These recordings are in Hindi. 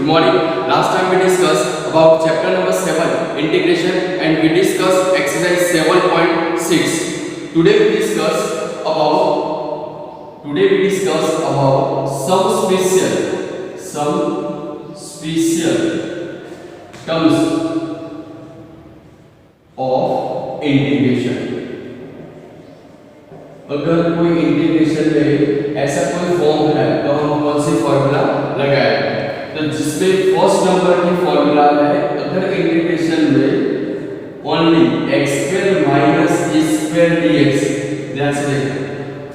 Good morning. Last time we discussed about chapter number 7, integration, and we discussed exercise 7.6. Today we discuss about some special terms of integration. अगर कोई इंटीग्रेशन में ऐसा कोई फॉर्म है तो हम कौन सी फॉर्मूला लगाएंगे? तो जिसमें फर्स्ट नंबर की फॉर्मूला है, अगर इंटीग्रेशन में ओनली x² - a² dx, ध्यान से देखिए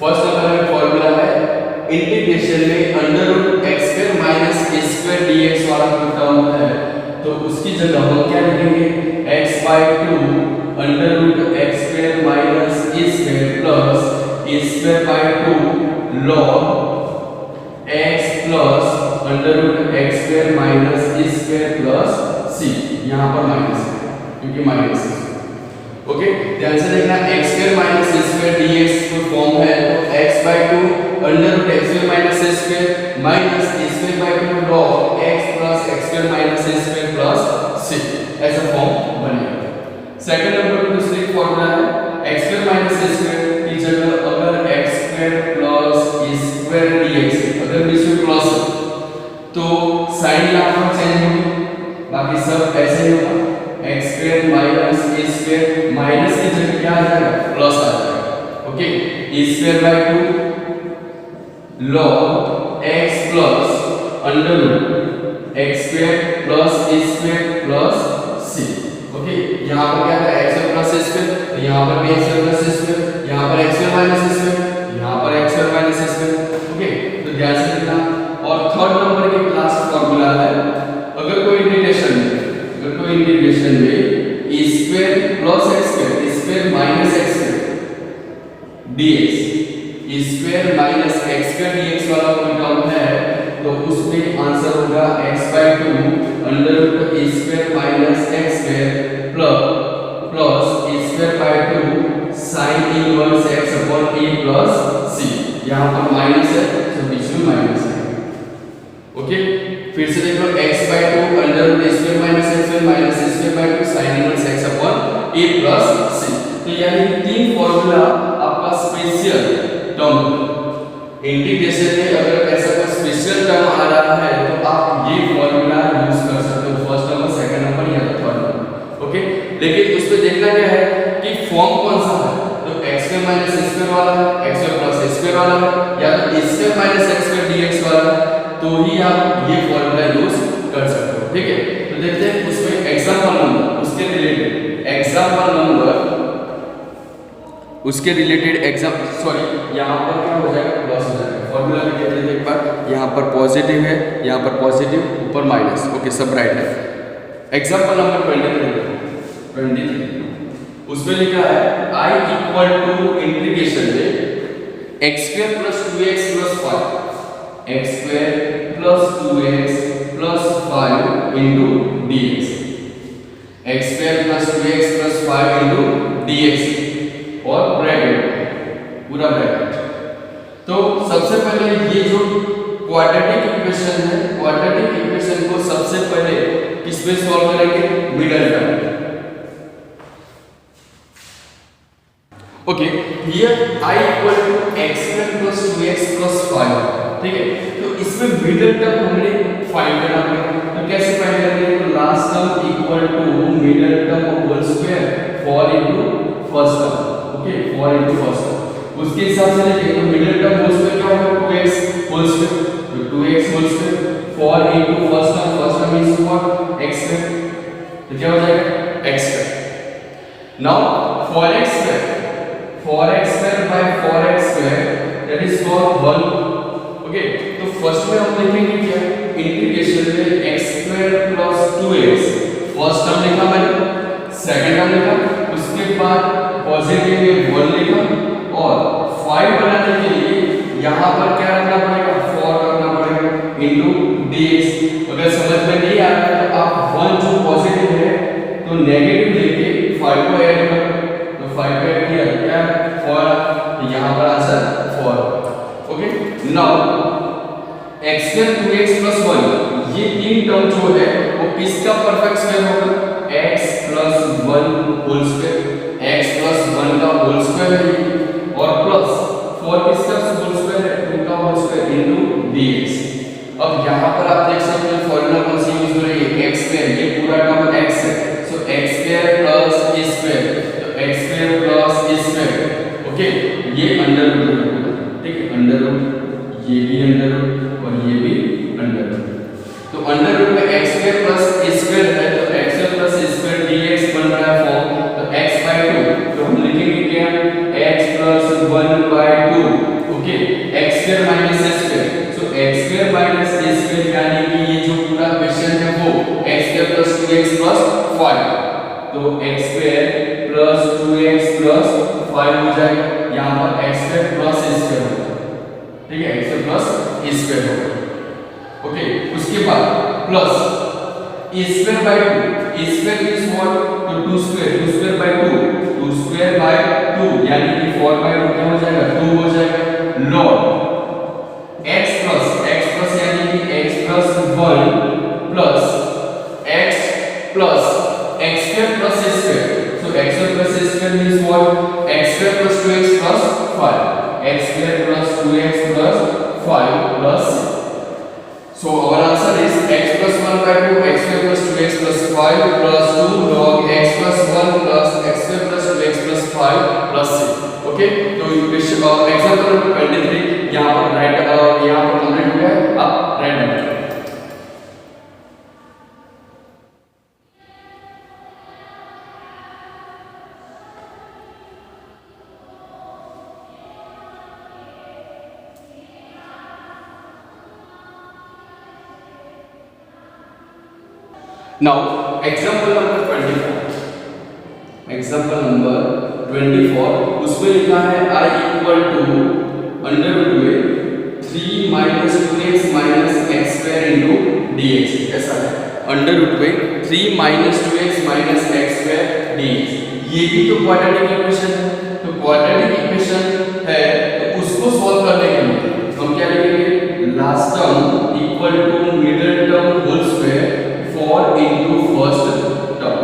फर्स्ट नंबर में फॉर्मूला है इंटीग्रेशन में √x² - a² dx वाला कोई टर्म है तो उसकी जगह हम क्या लिखेंगे? x/2 √x² - a² plus a²/2 log x plus √x² - a² plus c, यहाँ पर माइनस है क्योंकि माइनस है। ओके, ध्यान से देखना x² - a² dx को फॉर्म है तो x/2 √x² - a² minus a²/2 log x plus x² - a² plus c, ऐसा फॉर्म बनेगा। सेकंड नंबर पर दूसरी फॉर्मूला है x² - a² की जगह अगर x² प्लस a² dx, अगर बीच में प्लस है तो साइन यहाँ पर चेंज होगी, बाकी सब ऐसे ही होगा। x² - a² माइनस की जगह क्या आ जाएगा? प्लस आ जाएगा। Okay, a²/2 log x plus √x² plus a² plus c। Okay, यहाँ पर क्या था? x² प्लस a², तो यहाँ पर भी x² प्लस a², यहाँ पर x² माइनस a², यहाँ पर x² माइनस a²। ओके, तो ध्यान से देखना। और थर्ड नंबर की क्लास फॉर्मूला है अगर कोई इंटीग्रेशन में a² plus x² a² minus x² dx, a² minus x² dx वाला कोई टर्म है तो उसमें आंसर होगा x/2 √a² minus x² plus a²/2 sin inverse x upon a plus c, यहाँ पर माइनस है तो बीच में माइनस है। ओके, फिर से देख लो x/2 √a² minus x² minus a²/2 sin inverse x upon a plus c। तो यानी तीन फॉर्मूला आपका स्पेशल टर्म इंटीग्रेशन में अगर ऐसा कोई स्पेशल टर्म आ रहा है तो आप ये फॉर्मूला यूज कर सकते हो, फर्स्ट नंबर, सेकंड नंबर या थर्ड नंबर। ओके, लेकिन उसमें देखना क्या है कि फॉर्म कौन सा है, तो x² - a² वाला है, x² प्लस a² वाला है, या तो a² - x² dx वाला है, तो ही आप ये फॉर्मूला यूज कर सकते हो। ठीक है, तो देखते हैं उसमें एग्जांपल नंबर उसके रिलेटेड यहाँ पर क्या हो जाएगा? प्लस हो जाएगा। फॉर्मूला में देख लेते हैं एक बार, यहाँ पर पॉजिटिव है, यहाँ पर पॉजिटिव, ऊपर माइनस। ओके, सब राइट है। एग्जांपल नंबर 23 उसमें लिखा है I = इंटीग्रेशन में x² + 2x + 5 x² + 2x + 5 dx, x² + 2x + 5 dx और ब्रैकेट, पूरा ब्रैकेट। तो सबसे पहले ये जो क्वाड्रेटिक इक्वेशन है, क्वाड्रेटिक इक्वेशन को सबसे पहले किसमें सॉल्व करेंगे? Middle term. Okay, here I = x² + 2x + 5, ठीक है, तो इसमें मिडल टर्म हमने फाइंड करना पड़ेगा। तो कैसे फाइंड करेंगे? तो last term equal to middle term whole square 4 * first term. Okay, 4 * first term, उसके हिसाब से लिखेंगे तो मिडल टर्म होल स्क्वायर क्या होगा? 2x होल स्क्वायर, तो 2x whole square 4 * first term is what? x², तो क्या हो जाएगा? x²। Now 4x² by 4x² that is called 1। Okay, तो फर्स्ट में हम लिखेंगे क्या? इंटीग्रेशन में x² + 2x, फर्स्ट टर्म लिखा मैंने, सेकंड टर्म लिखा, उसके बाद पॉजिटिव में 1 लिखा और 5 बनाने के लिए यहाँ पर क्या रखना पड़ेगा? 4 रखना पड़ेगा इनटू dx। अगर समझ में नहीं आ रहा तो आप 1 जो पॉजिटिव है तो नेगेटिव लेके 5 को ऐड करो, तो 5 को ऐड किया क्या? 4, यहाँ पर answer 4। Okay, now x² 2x + 1 ये तीन टर्म जो है वो किसका परफेक्ट स्क्वायर होगा? x + 1 होल स्क्वायर, x + 1 का होल स्क्वायर है और प्लस 4 किसका होल स्क्वायर है? 2 का होल स्क्वायर इनटू dx। अब यहाँ पर आप देख सकते हो फॉर्मूला कौन सी यूज हो रही है? x स्क्वायर, ये पूरा टर्म x है, सो x square plus a square, तो x square plus a square, okay, ये अंडर रूट होगा, ठीक है, अंडर रूट, ये भी अंडर रूट और ये भी अंडर रूट। तो अंडर रूट में x square plus a square है, तो x square plus a square dx बन रहा है फॉर्म, तो x/2, तो हम लिखेंगे क्या? x + 1/2, okay, x square minus a square, so x square minus a square यानी कि ये जो पूरा क्वेश्चन है वो x square plus 2x plus 5, तो x square plus 2x plus 5 हो जाएगा, यहाँ पर x square plus a square होगा, ठीक है, x square plus a square होगा, ओके। उसके बाद plus a square by 2, a square is what? तो 2 स्क्वायर बाय 2 स्क्वायर बाय 2 यानी कि 4/2 क्या हो जाएगा? 2 हो जाएगा, लॉग x प्लस यानी कि x + 1 plus x plus x square plus a square, so x square plus a square means what? x square plus 2x plus 5, x square plus 2x plus 5 plus, so our answer is x + 1/2 x square plus 2x plus 5 plus 2 log x plus 1 plus x square plus 2x plus 5 plus 6, okay। तो एग्जांपल नंबर 23 यहाँ पर राइट, यहाँ पर कंप्लीट हो गया, अब right number. Now example number 24, example number 24 उसमें लिखा है I equal to under root में 3 minus 2x minus x square into dx, ऐसा है, अंडर रूट में 3 minus 2x minus x square dx, ये भी तो क्वाड्रेटिक इक्वेशन है, तो क्वाड्रेटिक इक्वेशन है तो उसको सॉल्व करने के लिए हम क्या लिखेंगे? Last term equal to middle term whole square 4 into first term,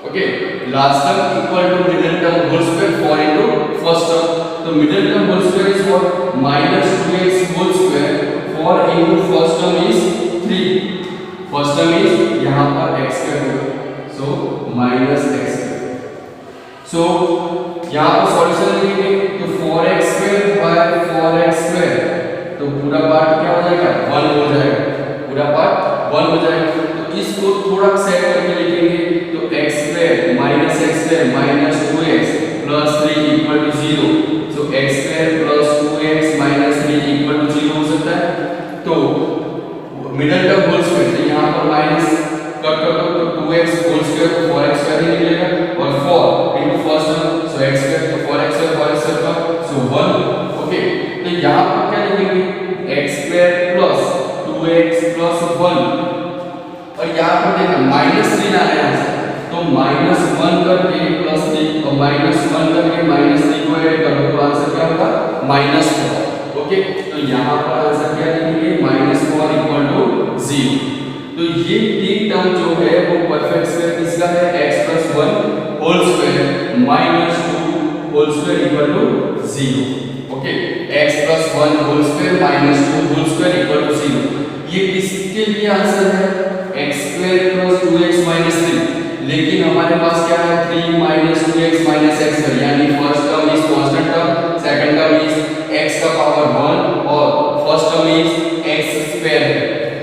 okay, last term equal to middle term whole square 4 into first term, तो middle term whole square is what? minus 2x whole square, 4 into first term is 3, first term is यहाँ पर x square होगा, so minus x square, so यहाँ पर सॉल्यूशन लिखेंगे तो 4x square by 4x square, तो पूरा पार्ट क्या हो जाएगा? 1 हो जाएगा, पूरा पार्ट 1 हो जाएगा, इसको थोड़ा सेट करके लिखेंगे तो x square minus x square minus 2x plus 3 equal to 0, so x square plus 2x minus 3 equal to 0 हो सकता है, तो मिडिल टर्म होल स्क्वायर, तो यहाँ पर माइनस कट कर दो तो 2x होल स्क्वायर तो 4x स्क्वायर ही निकलेगा और 4 इनटू फर्स्ट टर्म, सो x स्क्वायर तो 4x स्क्वायर का, सो 1, ओके। तो यहाँ पर क्या लिखेंगे? x square plus 2x plus 1 और यहाँ पर देखना -3 आ रहा है, तो -1 करके प्लस 3 और -1 करके -3 को ऐड करो तो आंसर क्या होगा? -4, ओके। तो यहाँ पर आंसर क्या लिखेंगे? -4 इक्वल टू 0। तो ये तीन टर्म जो है वो परफेक्ट स्क्वायर किसका है? x + 1 whole square minus 2 whole square equal to 0, okay. x + 1 whole square minus 2 whole square equal to 0, ये किसके लिए आंसर है? x square plus 2x minus 3, लेकिन हमारे पास क्या है? 3 minus 2x minus x square, यानी first term is constant term, second term is x का पावर 1 और first term is x square है।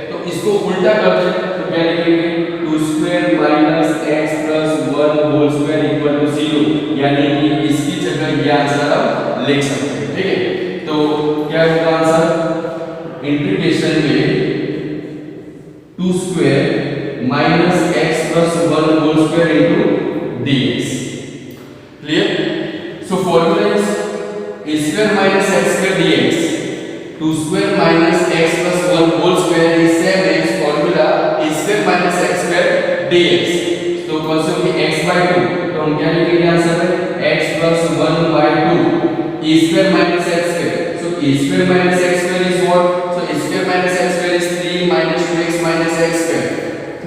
तो इसको उल्टा कर दे तो क्या लिखेंगे? 2 square minus x plus 1 whole square equal to 0, यानी कि इसकी जगह ये आंसर आप लिख सकते हैं, ठीक है। तो क्या होगा आंसर? इंटीग्रेशन में 2 square minus x plus 1 whole square into dx, clear? So formula is a square minus x square dx, 2 square minus x plus 1 whole square is same as formula a square minus x square dx। तो क्वेश्चन में x/2, तो हम क्या लिखेंगे आंसर में? x plus 1/2 a square minus x square, so a square minus x square is what? So a square minus x square is 3 minus 2x minus minus x square,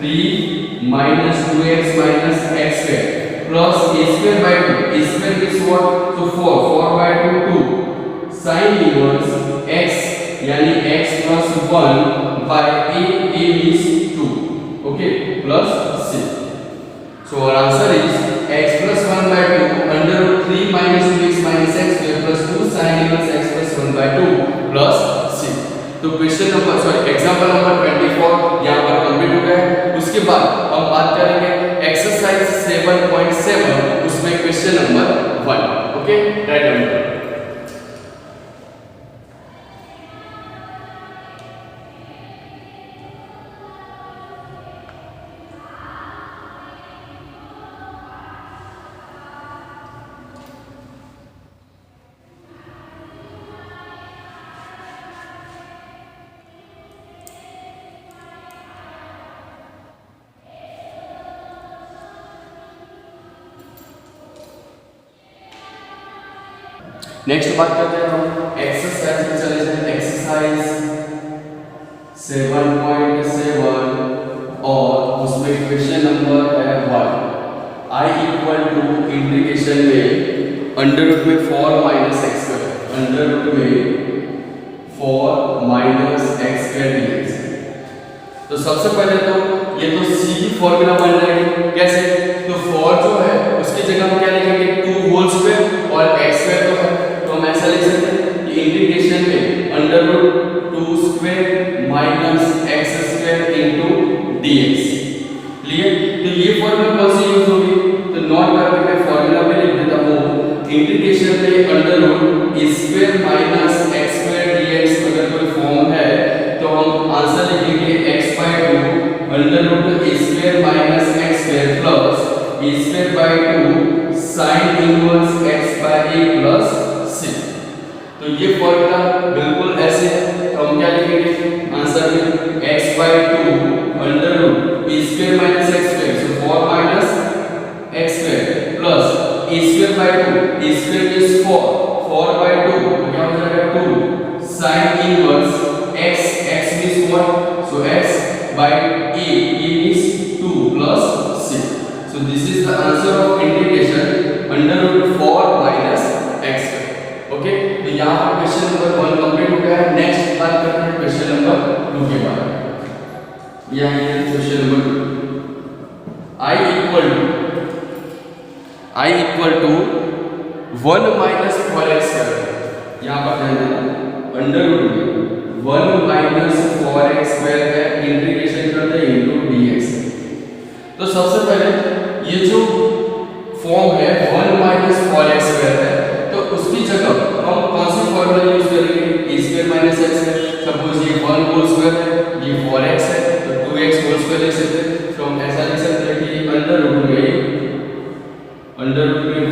3 minus 2x minus x square plus a square by 2, a square is what, तो 4 बाय 2 2 sin इनवर्स x यानी x plus 1 by a is 2, okay, plus c. So our answer is x plus 1 by 2 under root 3 minus 2x minus x square plus 2 sin inverse x plus 1 by 2 plus c. तो क्वेश्चन नंबर एग्जांपल नंबर 24 यहाँ पर कंप्लीट हो गया है। उसके बाद हम बात करेंगे एक्सरसाइज 7.7, उसमें question number 1, okay, right number. Next बात करते हैं हम एक्सरसाइज में चले जाते हैं। एक्सरसाइज 7.7 और उसमें क्वेश्चन नंबर है 1। I इक्वल टू इंटीग्रेशन में अंडर रूट में 4 minus x square, under root में 4 माइनस एक्स स्क्वायर dx। तो सबसे पहले तो ये तो c की फॉर्मूला बन जाएगी। कैसे, तो 4 जो है उसकी जगह हम क्या लिखेंगे, 2 होल स्क्वायर और एक्स स्क्वायर तो है, तो हम ऐसा लिख सकते हैं कि इंटीग्रेशन में under root 2 square minus x square into dx। Clear, तो ये फॉर्मूला कौन सी यूज होगी, तो नोट करके मैं फॉर्मूला पे लिख देता हूं। इंटीग्रेशन में under root square minus x square dx अगर कोई फॉर्म है तो हम आंसर लिखेंगे x by 2 under root square minus x square plus square by 2 sin inverse x by a plus c। तो ये फॉर्मूला बिल्कुल ऐसे है, तो हम क्या लिखेंगे आंसर में x by 2 under root square minus x square, so 4 minus x square plus square by 2, square is 4 by 2 तो क्या हो जाएगा 2 sin inverse x, x means what, so x by a is 2 plus c। So this is the answer of integration under root 4 minus x square, okay। तो यहाँ पर क्वेश्चन नंबर 1 कंप्लीट हो गया है। नेक्स्ट बात करते हैं क्वेश्चन नंबर 2 के बारे में। यहाँ है question number 2। I equal to 1 minus 4x square, यहाँ पर ध्यान देना अंडर रूट में 1 माइनस 4x स्क्वायर है, इंटीग्रेशन करते हैं इनटू dx। तो सबसे पहले ये जो फॉर्म है 1 माइनस 4x स्क्वायर है, तो उसकी जगह हम कौन सी फॉर्मूला यूज करेंगे, स्क्वायर माइनस x है। सपोज ये 1 होल स्क्वायर है, ये 4x है, तो 2x होल स्क्वायर लिख सकते हैं। तो हम ऐसा लिख सकते हैं कि अंडर रूट में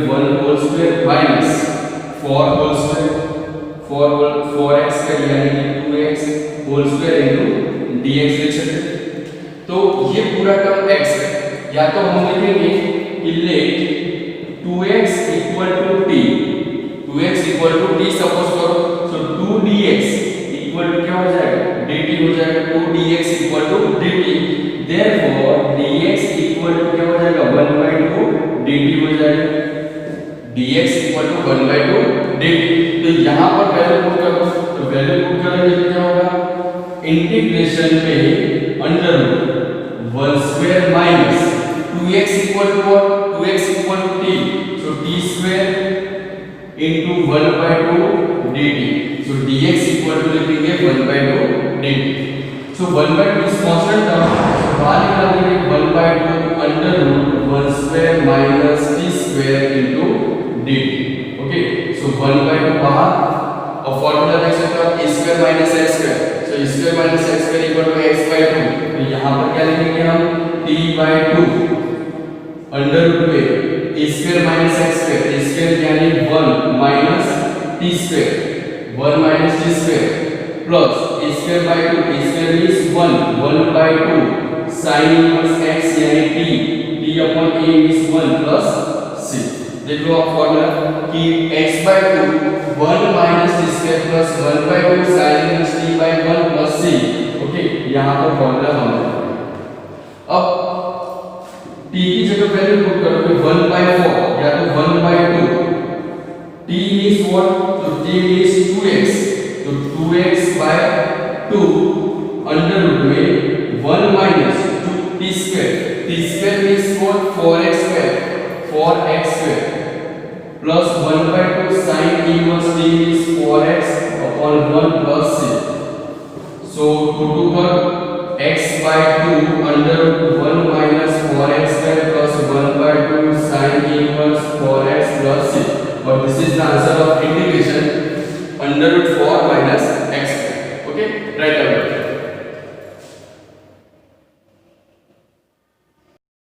1 whole square minus 4 whole square, 4x square यानी कि 2x whole square into dx लिख सकते हैं। तो ये पूरा टर्म x है, या तो हम लिखेंगे कि let 2x equal to t, 2x equal to t suppose करो, सो 2dx इक्वल टू क्या हो जाएगा, dt हो जाएगा, 2dx equal to dt, therefore dx equal to क्या हो जाएगा 1/2 dt हो जाएगा, dx इक्वल टू 1/2 dt। तो यहाँ पर वैल्यू पुट करो, तो वैल्यू पुट करेंगे तो क्या होगा, इंटीग्रेशन में under root 1 square minus 2x equal to what, 2x equal to t, so t square into 1/2 dt, so dx equal to लिखेंगे 1/2 dt। So 1/2 is constant term, so बाहर निकाल देंगे 1/2 under root 1 square minus t square into dt, okay. So 1/2 बाहर और फॉर्मूला देख सकते हो a square minus x square, so square minus x square equal to x/2। तो यहां पर क्या लिखेंगे हम t/2 अंडर रूट में a square minus x square, a square यानी 1 minus t square, 1 minus t square plus a square by 2, a square is 1/2 sin inverse x यानी t upon a is 1 plus c। देख लो आप फॉर्मूला कि x/2 1 minus t square plus 1/2 sin inverse t by 1 plus c, okay. यहाँ पर फॉर्मूला हम 2x by 2 अंडर रूट में 1 minus 2 t square means what 4x square plus 1 by 2 sin e